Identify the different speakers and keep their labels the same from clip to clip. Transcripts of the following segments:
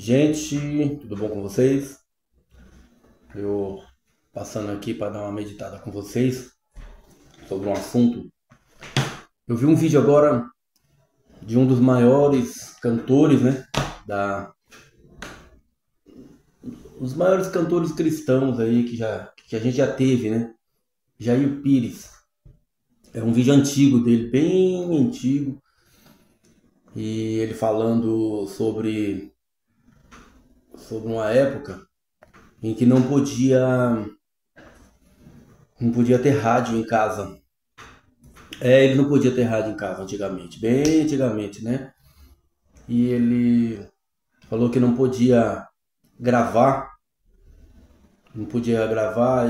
Speaker 1: Gente, tudo bom com vocês? Eu passando aqui para dar uma meditada com vocês sobre um assunto. Eu vi um vídeo agora de um dos maiores cantores, né? Os maiores cantores cristãos aí que a gente já teve, né? Jair Pires. É um vídeo antigo dele, bem antigo, e ele falando sobre uma época em que não podia ter rádio em casa. Ele não podia ter rádio em casa antigamente, bem antigamente, né? E ele falou que gravar, não podia gravar,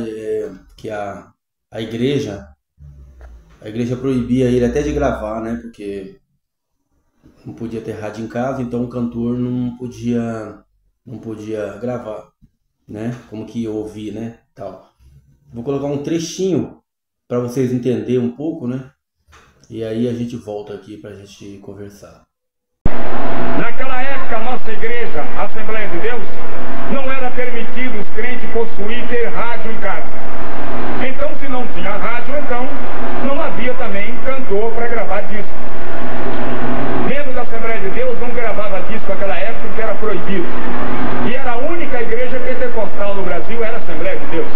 Speaker 1: que a igreja proibia ele até de gravar, né? Porque não podia ter rádio em casa, então o cantor não podia gravar, né? Como que ouvir, né? Tal. Vou colocar um trechinho para vocês entenderem um pouco, né? E aí a gente volta aqui pra gente conversar.
Speaker 2: Naquela época, a nossa igreja, a Assembleia de Deus, não era permitido os crentes possuir ter rádio em casa. Então, se não tinha rádio, então não havia também cantor para gravar disco. Membro da Assembleia de Deus não gravava disco naquela época porque era proibido. E era a única igreja pentecostal no Brasil, era a Assembleia de Deus.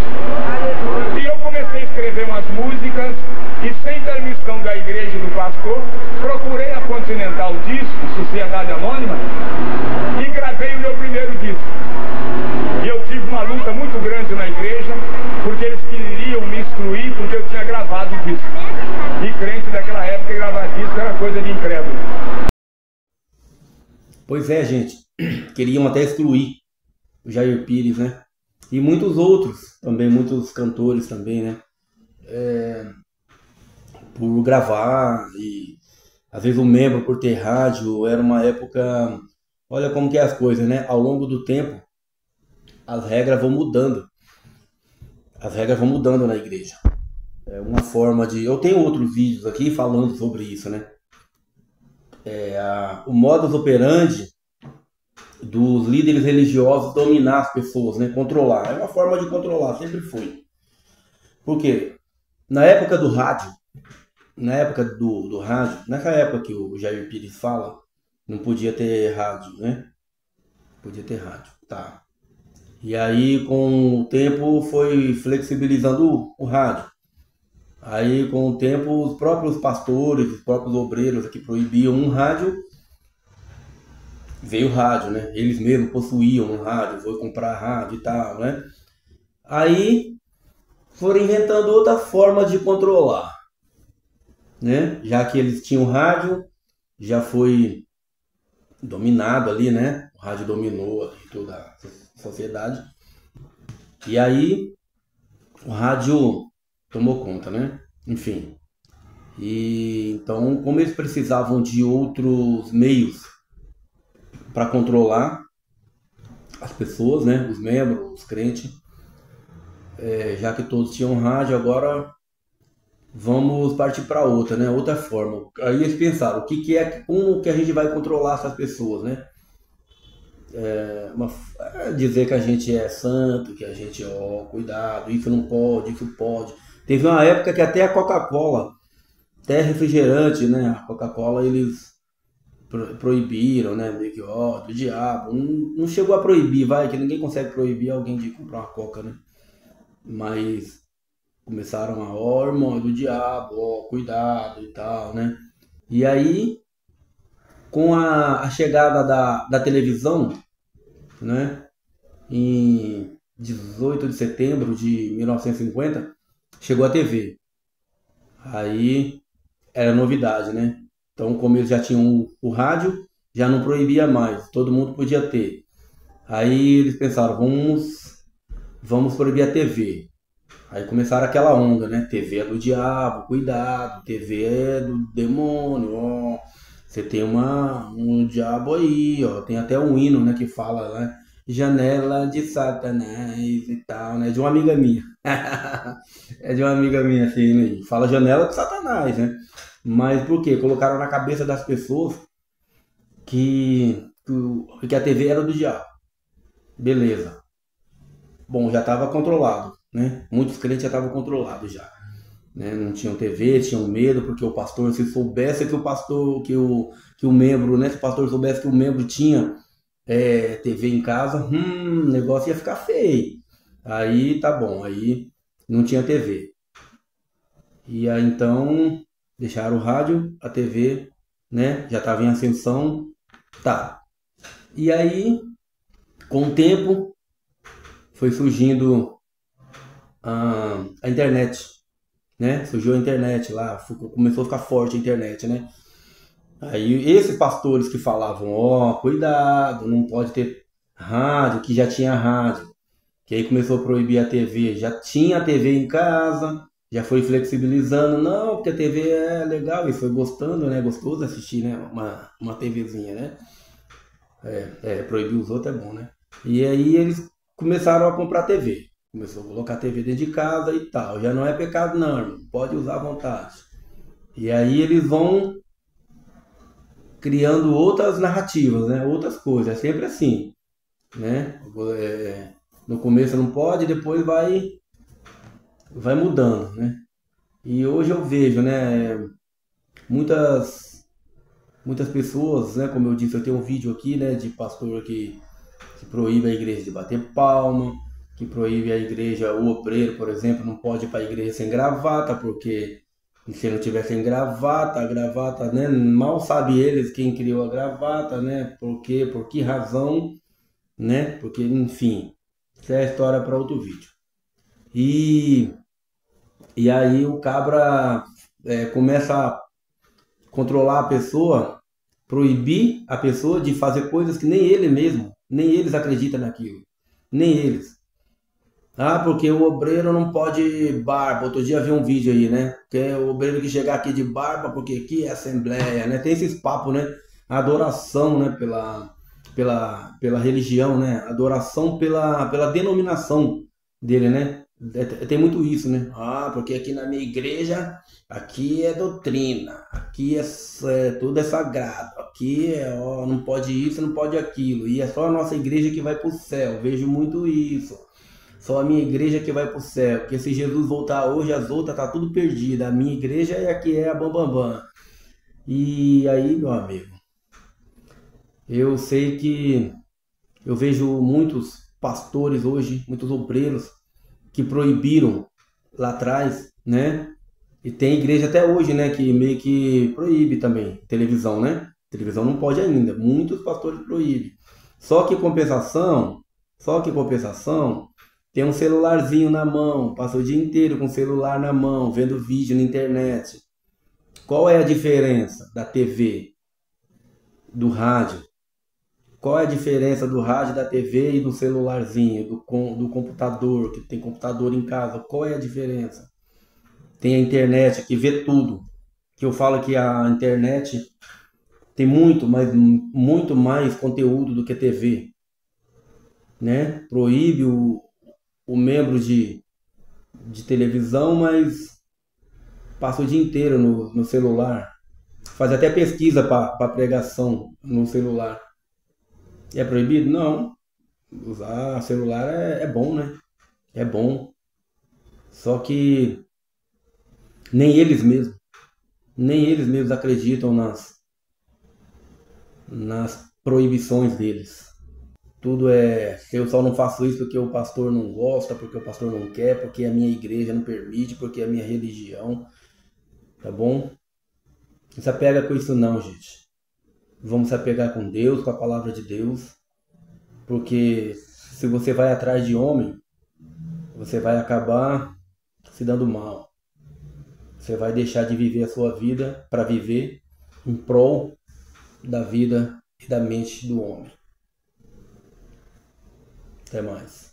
Speaker 2: E eu comecei a escrever umas músicas e, sem permissão da igreja e do pastor, procurei a Continental Disco, Sociedade Anônima, e gravei o meu primeiro disco. E eu tive uma luta muito grande na igreja, porque eles queriam me excluir porque eu tinha gravado o disco. E crente daquela época, gravar disco era coisa de incrédulo.
Speaker 1: Pois é, gente, queriam até excluir o Jair Pires, né? E muitos outros também, muitos cantores também, né? Por gravar, e às vezes o membro por ter rádio. Era uma época, olha como que é as coisas, né? Ao longo do tempo, as regras vão mudando. As regras vão mudando na igreja. É uma forma de... Eu tenho outros vídeos aqui falando sobre isso, né? O modus operandi dos líderes religiosos dominar as pessoas, né? Controlar. É uma forma de controlar, sempre foi. Por quê? Na época do rádio, nessa época que o Jair Pires fala, não podia ter rádio, né? Podia ter rádio, tá. E aí, com o tempo, foi flexibilizando o rádio. Aí, com o tempo, os próprios pastores, os próprios obreiros que proibiam um rádio, veio o rádio, né? Eles mesmos possuíam um rádio, foi comprar rádio e tal, né? Aí, foram inventando outra forma de controlar, né? Já que eles tinham rádio, já foi dominado ali, né? O rádio dominou ali toda a sociedade. E aí, o rádio tomou conta, né? Enfim. E então, como eles precisavam de outros meios para controlar as pessoas, né? Os membros, os crentes, já que todos tinham rádio, agora vamos partir para outra, né? Outra forma. Aí eles pensaram, como que a gente vai controlar essas pessoas, né? Dizer que a gente é santo, que a gente, cuidado, isso não pode, isso pode. Teve uma época que até a Coca-Cola, até refrigerante, né? A Coca-Cola eles proibiram, né? Meio que, do diabo. Não chegou a proibir, vai, que ninguém consegue proibir alguém de comprar uma Coca, né? Mas começaram irmão, é do diabo, cuidado e tal, né? E aí, com a chegada da televisão, né? Em 18 de setembro de 1950, chegou a TV. Aí era novidade, né? Então, como eles já tinham o rádio, já não proibia mais, todo mundo podia ter. Aí eles pensaram, vamos proibir a TV. Aí começaram aquela onda, né? TV é do diabo, cuidado, TV é do demônio, você tem um diabo aí, tem até um hino, né, que fala, né? Janela de Satanás e tal, né? De uma amiga minha. É de uma amiga minha, assim, né? Fala janela de Satanás, né? Mas por quê? Colocaram na cabeça das pessoas que a TV era do diabo. Beleza. Bom, já estava controlado, né? Muitos crentes já estavam controlados já, né? Não tinham TV, tinham medo, porque o pastor, se soubesse que o pastor, que o membro, né? Se o pastor soubesse que o membro tinha TV em casa, o negócio ia ficar feio. Aí tá bom, aí não tinha TV. E aí então deixaram o rádio, a TV, né? Já estava em ascensão, tá. E aí, com o tempo, foi surgindo a internet, né? Surgiu a internet lá, começou a ficar forte a internet, né? Aí esses pastores que falavam, cuidado, não pode ter rádio, que já tinha rádio, que aí começou a proibir a TV, já tinha a TV em casa, já foi flexibilizando, não, porque a TV é legal, e foi gostando, né? Gostoso assistir, né? Uma TVzinha, né? Proibir os outros é bom, né? E aí eles começaram a comprar TV. Começou a colocar TV dentro de casa e tal. Já não é pecado não, irmão. Pode usar à vontade. E aí eles vão criando outras narrativas, né? Outras coisas. É sempre assim, né? No começo não pode, depois vai mudando, né? E hoje eu vejo, né? Muitas pessoas, né? Como eu disse, eu tenho um vídeo aqui, né? De pastor que proíbe a igreja de bater palma, que proíbe a igreja, o obreiro, por exemplo, não pode ir para a igreja sem gravata, porque se não tiver sem gravata, a gravata, né, mal sabe eles quem criou a gravata, né, por que razão, né, porque, enfim, isso é história para outro vídeo. E aí o cabra começa a controlar a pessoa, proibir a pessoa de fazer coisas que nem eles acreditam naquilo, nem eles. Porque o obreiro não pode barba. Outro dia vi um vídeo aí, né? Que é o obreiro que chegar aqui de barba, porque aqui é assembleia, né? Tem esses papos, né? Adoração, né? Pela religião, né? Adoração pela denominação dele, né? Tem muito isso, né? Porque aqui na minha igreja, aqui é doutrina, aqui tudo é sagrado, aqui não pode isso, não pode aquilo, e é só a nossa igreja que vai pro céu. Vejo muito isso. Só a minha igreja que vai pro céu, porque se Jesus voltar hoje, as outras tá tudo perdida. A minha igreja é a que é a bambambam. E aí, meu amigo, eu sei que eu vejo muitos pastores hoje, muitos obreiros que proibiram lá atrás, né? E tem igreja até hoje, né, que meio que proíbe também televisão, né? Televisão não pode ainda, muitos pastores proíbem. Só que compensação, tem um celularzinho na mão, passa o dia inteiro com o celular na mão, vendo vídeo na internet. Qual é a diferença da TV, do rádio? Qual é a diferença do rádio, da TV e do celularzinho, do computador, que tem computador em casa? Qual é a diferença? Tem a internet que vê tudo. Que eu falo que a internet tem muito mais conteúdo do que a TV, né? Proíbe o membro de televisão, mas passa o dia inteiro no celular. Faz até pesquisa para pregação no celular. É proibido? Não. Usar celular é bom, né? É bom. Só que nem eles mesmos acreditam nas proibições deles. Tudo eu só não faço isso porque o pastor não gosta, porque o pastor não quer, porque a minha igreja não permite, porque a minha religião, tá bom? Não se apega com isso não, gente. Vamos se apegar com Deus, com a palavra de Deus, porque se você vai atrás de homem, você vai acabar se dando mal. Você vai deixar de viver a sua vida para viver em prol da vida e da mente do homem. Até mais.